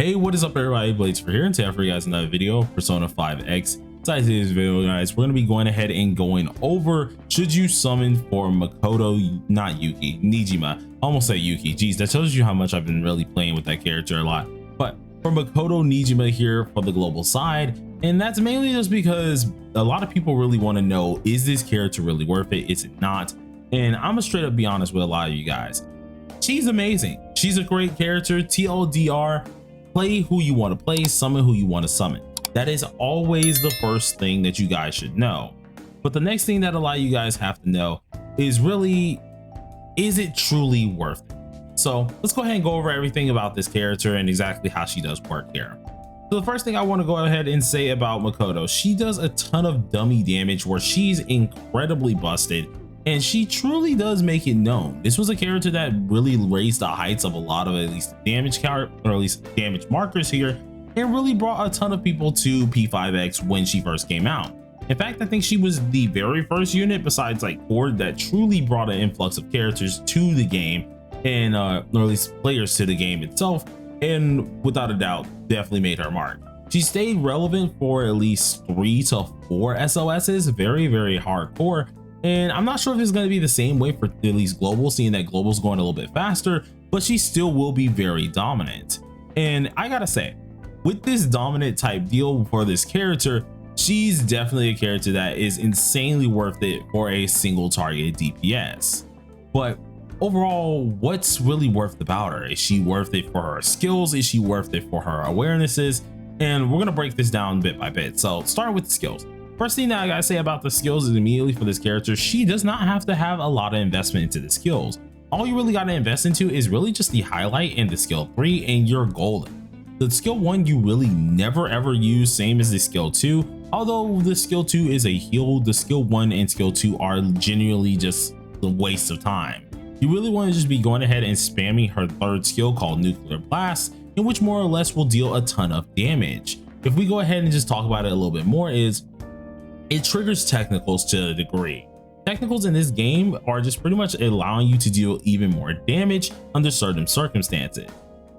Hey, what is up everybody, Blades for here, and today for you guys another video, Persona 5X. Inside today's video, guys, we're going to be going ahead and going over should you summon for Makoto, not Yuki, Niijima. I almost say Yuki, geez, that tells you how much I've been really playing with that character a lot. But for Makoto Niijima here for the global side, and that's mainly just because a lot of people really want to know, is this character really worth it? Is it not? And I'm gonna straight up be honest with a lot of you guys. She's amazing. She's a great character. TLDR, play who you want to play, summon who you want to summon. That is always the first thing that you guys should know. But the next thing that a lot of you guys have to know is really, is it truly worth it? So let's go ahead and go over everything about this character and exactly how she does work here. So the first thing I want to go ahead and say about Makoto, she does a ton of dummy damage where she's incredibly busted, and she truly does make it known. This was a character that really raised the heights of a lot of at least damage count, or at least damage markers here, and really brought a ton of people to P5X when she first came out. In fact, I think she was the very first unit besides like Cord that truly brought an influx of characters to the game, and or at least players to the game itself, and without a doubt definitely made her mark. She stayed relevant for at least 3 to 4 SOSs, very hardcore. And I'm not sure if it's going to be the same way for at least global, seeing that global's going a little bit faster, but she still will be very dominant. And I gotta say, with this dominant type deal for this character, she's definitely a character that is insanely worth it for a single target DPS. But overall, what's really worth about her? Is she worth it for her skills? Is she worth it for her awarenesses? And we're gonna break this down bit by bit. So starting with the skills. First thing that I gotta say about the skills is immediately for this character, she does not have to have a lot of investment into the skills. All you really gotta invest into is really just the highlight and the skill 3, and you're golden. The skill 1 you really never ever use, same as the skill 2. Although the skill 2 is a heal, the skill 1 and skill 2 are genuinely just a waste of time. You really want to just be going ahead and spamming her third skill called Nuclear Blast, in which more or less will deal a ton of damage. If we go ahead and just talk about it a little bit more, is it triggers technicals to a degree. Technicals in this game are just pretty much allowing you to deal even more damage under certain circumstances.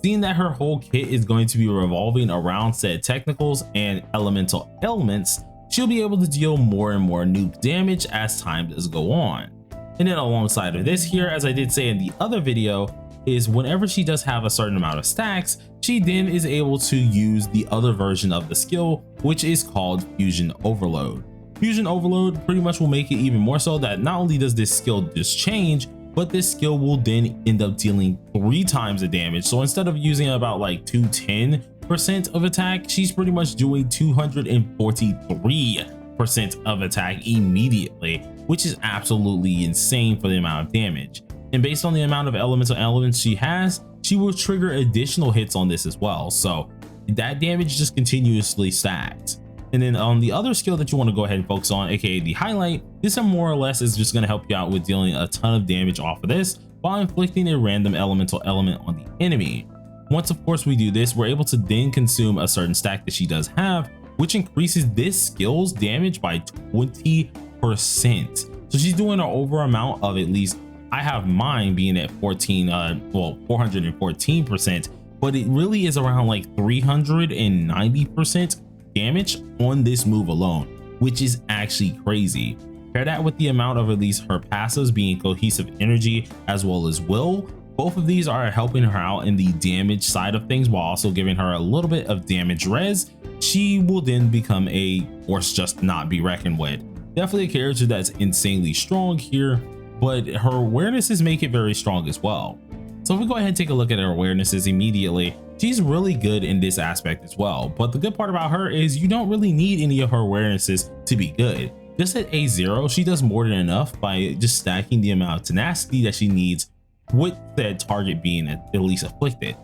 Seeing that her whole kit is going to be revolving around said technicals and elemental elements, she'll be able to deal more and more nuke damage as time does go on. And then alongside of this here, as I did say in the other video, is whenever she does have a certain amount of stacks, she then is able to use the other version of the skill, which is called Fusion Overload. Fusion Overload pretty much will make it even more so that not only does this skill just change, but this skill will then end up dealing 3 times the damage. So instead of using about like 210% of attack, she's pretty much doing 243% of attack immediately, which is absolutely insane for the amount of damage. And based on the amount of elemental elements she has, she will trigger additional hits on this as well. So that damage just continuously stacks. And then on the other skill that you want to go ahead and focus on, aka the highlight, this more or less is just going to help you out with dealing a ton of damage off of this while inflicting a random elemental element on the enemy. Once of course we do this, we're able to then consume a certain stack that she does have, which increases this skill's damage by 20%. So she's doing an over amount of, at least I have mine being at 414%, but it really is around like 390% damage on this move alone, which is actually crazy. Pair that with the amount of at least her passives being Cohesive Energy as well as Will. Both of these are helping her out in the damage side of things while also giving her a little bit of damage res. She will then become a force just not be reckoned with. Definitely a character that's insanely strong here, but her awarenesses make it very strong as well. So if we go ahead and take a look at her awarenesses immediately, she's really good in this aspect as well. But the good part about her is you don't really need any of her awarenesses to be good. Just at A0, she does more than enough by just stacking the amount of tenacity that she needs with that target being at least afflicted.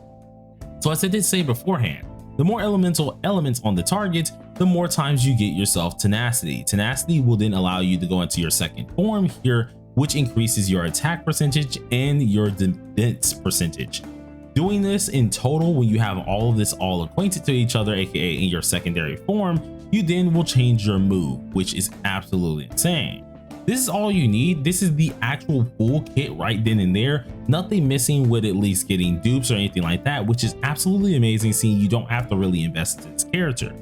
So as I did say beforehand, the more elemental elements on the target, the more times you get yourself tenacity. Tenacity will then allow you to go into your second form here, which increases your attack percentage and your defense percentage. Doing this in total, when you have all of this all acquainted to each other, aka in your secondary form, you then will change your move, which is absolutely insane. This is all you need. This is the actual full kit right then and there. Nothing missing with at least getting dupes or anything like that, which is absolutely amazing, seeing you don't have to really invest into this character.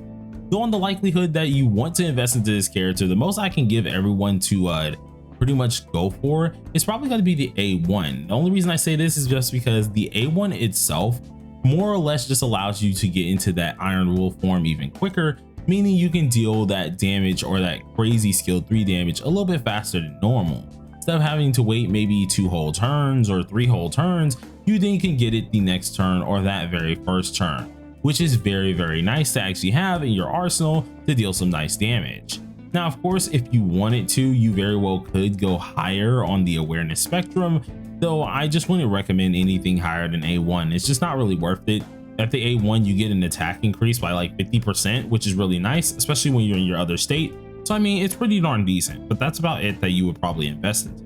So on the likelihood that you want to invest into this character, the most I can give everyone to pretty much go for is probably going to be the A1. The only reason I say this is just because the A1 itself more or less just allows you to get into that Iron Will form even quicker, meaning you can deal that damage or that crazy skill 3 damage a little bit faster than normal. Instead of having to wait maybe 2 whole turns or 3 whole turns, you then can get it the next turn or that very first turn, which is very nice to actually have in your arsenal to deal some nice damage. Now, of course, if you wanted to, you very well could go higher on the awareness spectrum, though I just wouldn't recommend anything higher than A1. It's just not really worth it. At the A1, you get an attack increase by like 50%, which is really nice, especially when you're in your other state. So I mean, it's pretty darn decent, but that's about it that you would probably invest into.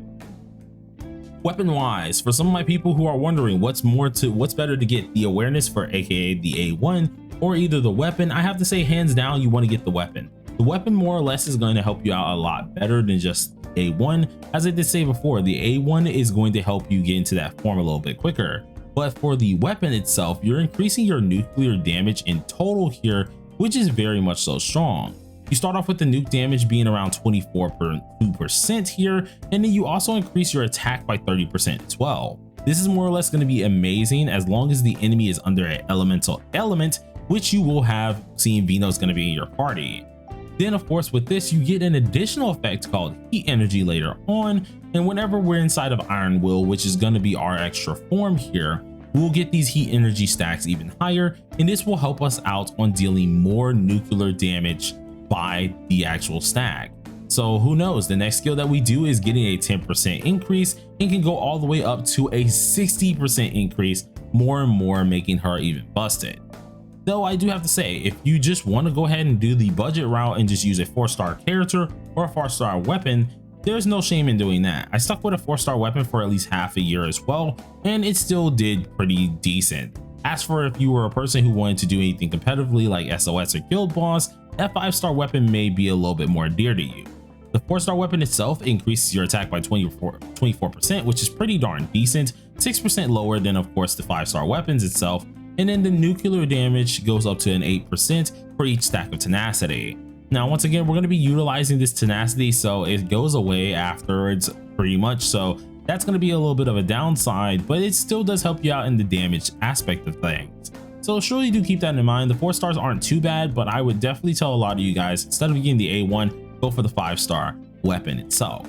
Weapon wise, for some of my people who are wondering what's better to get, the awareness for aka the A1 or either the weapon, I have to say hands down you want to get the weapon. The weapon more or less is going to help you out a lot better than just A1. As I did say before, the A1 is going to help you get into that form a little bit quicker. But for the weapon itself, you're increasing your nuclear damage in total here, which is very much so strong. You start off with the nuke damage being around 24.2% here, and then you also increase your attack by 30% as well. This is more or less going to be amazing as long as the enemy is under an elemental element, which you will have, seeing Vino's going to be in your party. Then of course with this you get an additional effect called heat energy later on, and whenever we're inside of Iron Will, which is going to be our extra form here, we'll get these heat energy stacks even higher, and this will help us out on dealing more nuclear damage by the actual stack. So who knows, the next skill that we do is getting a 10% increase and can go all the way up to a 60% increase, more and more making her even busted. Though I do have to say, if you just want to go ahead and do the budget route and just use a 4-star character or a 4-star weapon, there's no shame in doing that. I stuck with a 4-star weapon for at least half a year as well, and it still did pretty decent. As for if you were a person who wanted to do anything competitively like SOS or Guild Boss, that 5-star weapon may be a little bit more dear to you. The 4-star weapon itself increases your attack by 24%, which is pretty darn decent, 6% lower than of course the 5-star weapons itself, and then the nuclear damage goes up to an 8% for each stack of tenacity. Now once again, we're going to be utilizing this tenacity, so it goes away afterwards pretty much, so that's going to be a little bit of a downside, but it still does help you out in the damage aspect of things. So surely do keep that in mind. The 4 stars aren't too bad, but I would definitely tell a lot of you guys, instead of getting the A1, go for the 5-star weapon itself.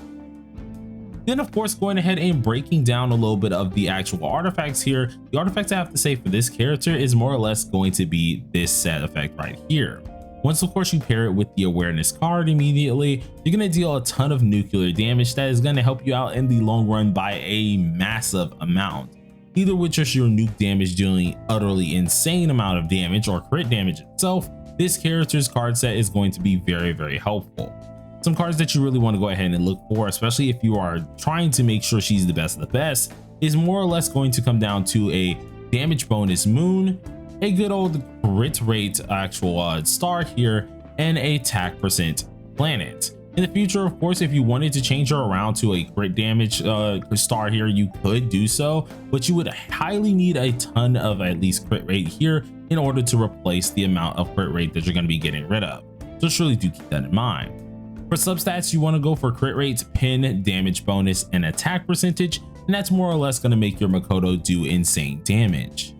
Then of course, going ahead and breaking down a little bit of the actual artifacts here. The artifacts I have to say for this character is more or less going to be this set effect right here. Once of course you pair it with the awareness card immediately, you're going to deal a ton of nuclear damage that is going to help you out in the long run by a massive amount. Either with just your nuke damage dealing utterly insane amount of damage or crit damage itself, this character's card set is going to be very helpful. Some cards that you really want to go ahead and look for, especially if you are trying to make sure she's the best of the best, is more or less going to come down to a damage bonus moon, a good old crit rate actual star here, and a attack percent planet. In the future, of course, if you wanted to change her around to a crit damage star here, you could do so, but you would highly need a ton of at least crit rate here in order to replace the amount of crit rate that you're going to be getting rid of. So surely do keep that in mind. For substats, you want to go for crit rates, pin, damage bonus, and attack percentage, and that's more or less going to make your Makoto do insane damage.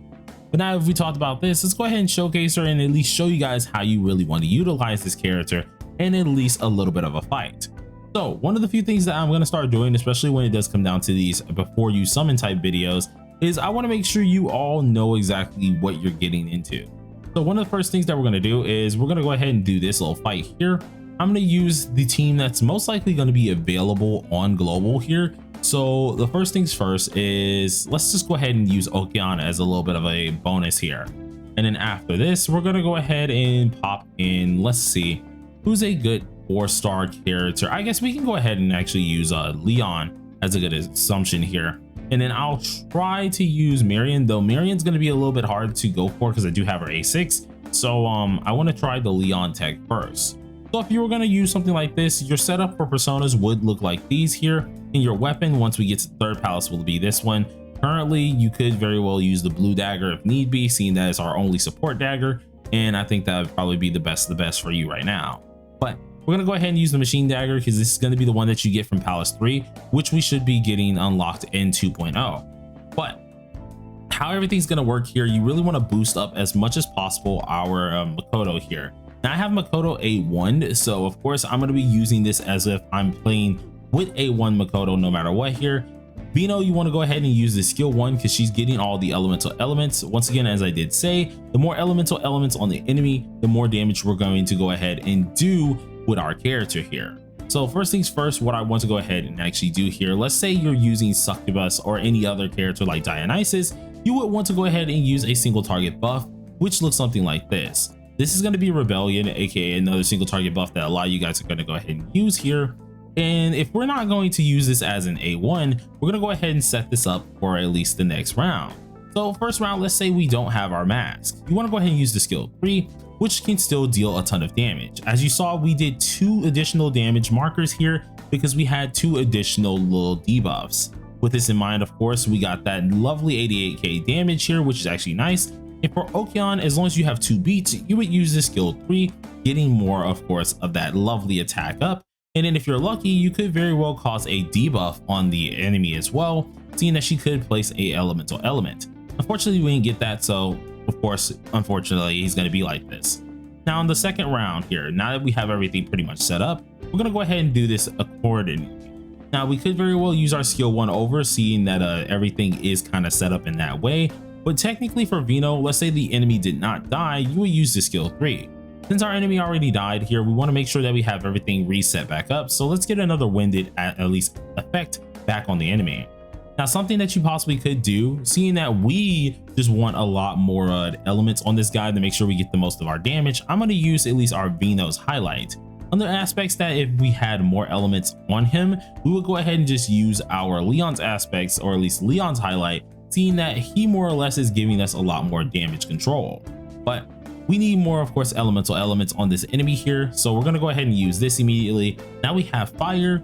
But now if we talked about this, let's go ahead and showcase her and at least show you guys how you really want to utilize this character and at least a little bit of a fight. So one of the few things that I'm going to start doing, especially when it does come down to these before you summon type videos, is I want to make sure you all know exactly what you're getting into. So one of the first things that we're going to do is we're going to go ahead and do this little fight here. I'm going to use the team that's most likely going to be available on global here. So the first things first is let's just go ahead and use Okeana as a little bit of a bonus here. And then after this, we're going to go ahead and pop in, let's see, who's a good 4-star character. I guess we can go ahead and actually use Leon as a good assumption here. And then I'll try to use Marion, though Marion's going to be a little bit hard to go for because I do have her A6. So I want to try the Leon tech first. So if you were going to use something like this, your setup for personas would look like these here, and your weapon once we get to the third palace will be this one. Currently, you could very well use the blue dagger if need be, seeing that it's our only support dagger, and I think that would probably be the best of the best for you right now. But we're gonna go ahead and use the machine dagger because this is going to be the one that you get from Palace 3, which we should be getting unlocked in 2.0. But how everything's going to work here, you really want to boost up as much as possible our Makoto here. Now I have Makoto A1, so of course I'm going to be using this as if I'm playing with A1 Makoto no matter what here. Vino, you want to go ahead and use the skill 1 because she's getting all the elemental elements. Once again, as I did say, the more elemental elements on the enemy, the more damage we're going to go ahead and do with our character here. So first things first, what I want to go ahead and actually do here, let's say you're using Succubus or any other character like Dionysus, you would want to go ahead and use a single target buff, which looks something like this. This is going to be Rebellion, aka another single target buff that a lot of you guys are going to go ahead and use here. And if we're not going to use this as an A1, we're going to go ahead and set this up for at least the next round. So first round, let's say we don't have our mask. You want to go ahead and use the skill 3, which can still deal a ton of damage. As you saw, we did 2 additional damage markers here because we had 2 additional little debuffs. With this in mind, of course, we got that lovely 88k damage here, which is actually nice. And for Okeon, as long as you have 2 beats, you would use the skill 3, getting more, of course, of that lovely attack up. And then if you're lucky, you could very well cause a debuff on the enemy as well, seeing that she could place a elemental element. Unfortunately, we didn't get that, so of course, unfortunately, he's going to be like this. Now in the second round here, now that we have everything pretty much set up, we're going to go ahead and do this accordingly. Now we could very well use our skill 1 over, seeing that everything is kind of set up in that way. But technically for Vino, let's say the enemy did not die, you would use the skill 3. Since our enemy already died here, we want to make sure that we have everything reset back up. So let's get another winded at least effect back on the enemy. Now, something that you possibly could do, seeing that we just want a lot more elements on this guy to make sure we get the most of our damage, I'm going to use at least our Vino's highlight. Other aspects that if we had more elements on him, we would go ahead and just use our Leon's aspects, or at least Leon's highlight, seeing that he more or less is giving us a lot more damage control. But we need more, of course, elemental elements on this enemy here. So we're going to go ahead and use this immediately. Now we have fire,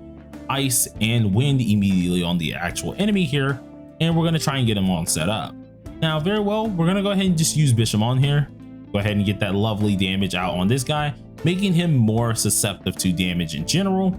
ice, and wind immediately on the actual enemy here. And we're going to try and get him all set up. Now, very well, we're going to go ahead and just use Bishop on here. Go ahead and get that lovely damage out on this guy, making him more susceptible to damage in general.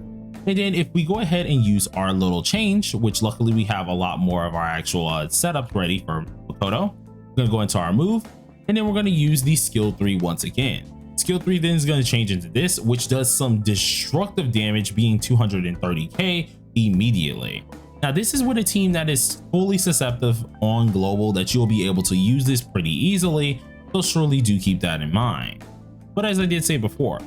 And then if we go ahead and use our little change, which luckily we have a lot more of our actual setup ready for Makoto, we're going to go into our move. And then we're going to use the skill 3 once again. Skill 3 then is going to change into this, which does some destructive damage, being 230k immediately. Now this is with a team that is fully susceptible on global, that you'll be able to use this pretty easily, so surely do keep that in mind. But as I did say before,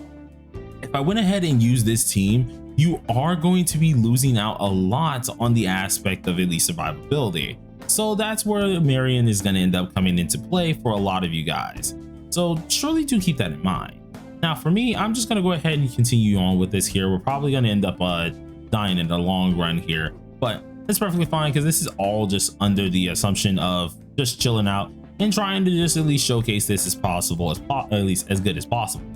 if I went ahead and used this team, you are going to be losing out a lot on the aspect of at least survivability. So that's where Marion is going to end up coming into play for a lot of you guys. So surely do keep that in mind. Now for me, I'm just going to go ahead and continue on with this here. We're probably going to end up dying in the long run here, but that's perfectly fine because this is all just under the assumption of just chilling out and trying to just at least showcase this as possible, at least as good as possible.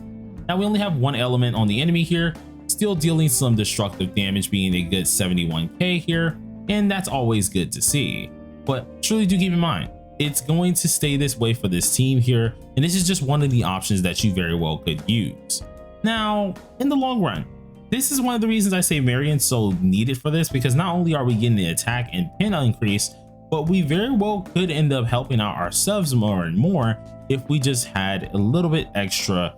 Now we only have 1 element on the enemy here, still dealing some destructive damage, being a good 71k here, and that's always good to see. But surely do keep in mind, it's going to stay this way for this team here, and this is just one of the options that you very well could use. Now, in the long run, this is one of the reasons I say Marion's so needed for this, because not only are we getting the attack and pin increase, but we very well could end up helping out ourselves more and more if we just had a little bit extra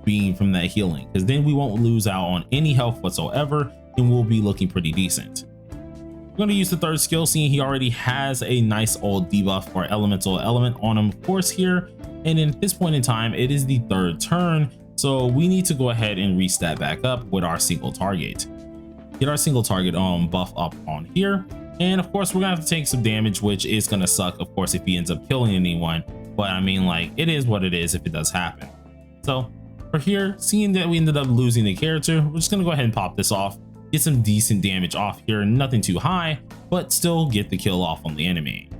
being from that healing, because then we won't lose out on any health whatsoever, and we'll be looking pretty decent. We're going to use the third skill, seeing he already has a nice old debuff or elemental element on him, of course, here. And at this point in time, it is the 3rd turn, so we need to go ahead and restat back up with our single target. Get our single target buff up on here, and of course we're gonna have to take some damage, which is gonna suck, of course, if he ends up killing anyone. But I mean, like, it is what it is if it does happen. So for here, seeing that we ended up losing the character, we're just gonna go ahead and pop this off. Get some decent damage off here, nothing too high, but still get the kill off on the enemy.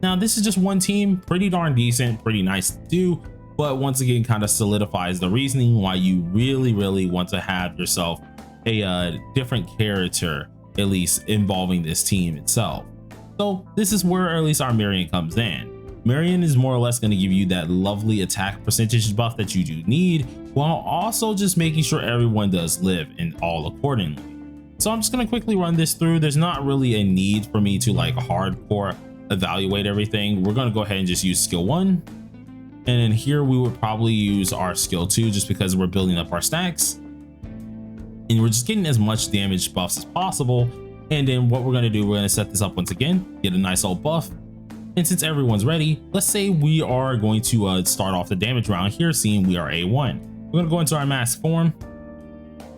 Now this is just one team, pretty darn decent, pretty nice to do, but once again kind of solidifies the reasoning why you really want to have yourself a different character, at least involving this team itself. So this is where at least our Marion comes in. Marion is more or less going to give you that lovely attack percentage buff that you do need, while also just making sure everyone does live and all accordingly. So I'm just going to quickly run this through. There's not really a need for me to like hardcore evaluate everything. We're going to go ahead and just use skill 1. And then here we would probably use our skill 2 just because we're building up our stacks. And we're just getting as much damage buffs as possible. And then what we're going to do, we're going to set this up once again, get a nice old buff. And since everyone's ready, let's say we are going to start off the damage round here, seeing we are A1. We're going to go into our mask form.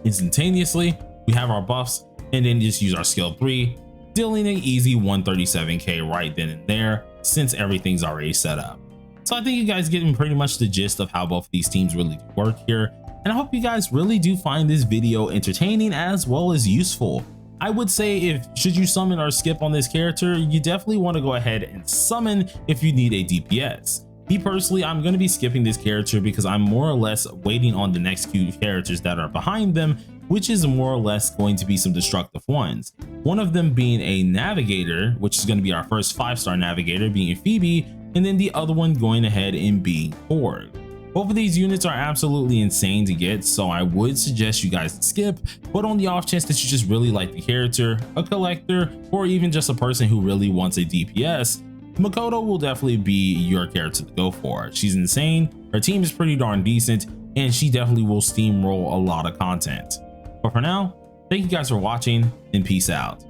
Instantaneously, we have our buffs, and then just use our skill 3, dealing an easy 137k right then and there, since everything's already set up. So I think you guys getting pretty much the gist of how both of these teams really work here. And I hope you guys really do find this video entertaining as well as useful. I would say should you summon or skip on this character, you definitely want to go ahead and summon if you need a DPS. Me personally, I'm going to be skipping this character because I'm more or less waiting on the next few characters that are behind them, which is more or less going to be some destructive ones. One of them being a navigator, which is going to be our first 5-star navigator, being Phoebe, and then the other one going ahead and being Korg. Both of these units are absolutely insane to get, so I would suggest you guys skip, but on the off chance that you just really like the character, a collector, or even just a person who really wants a DPS, Makoto will definitely be your character to go for. She's insane, her team is pretty darn decent, and she definitely will steamroll a lot of content. But for now, thank you guys for watching, and peace out.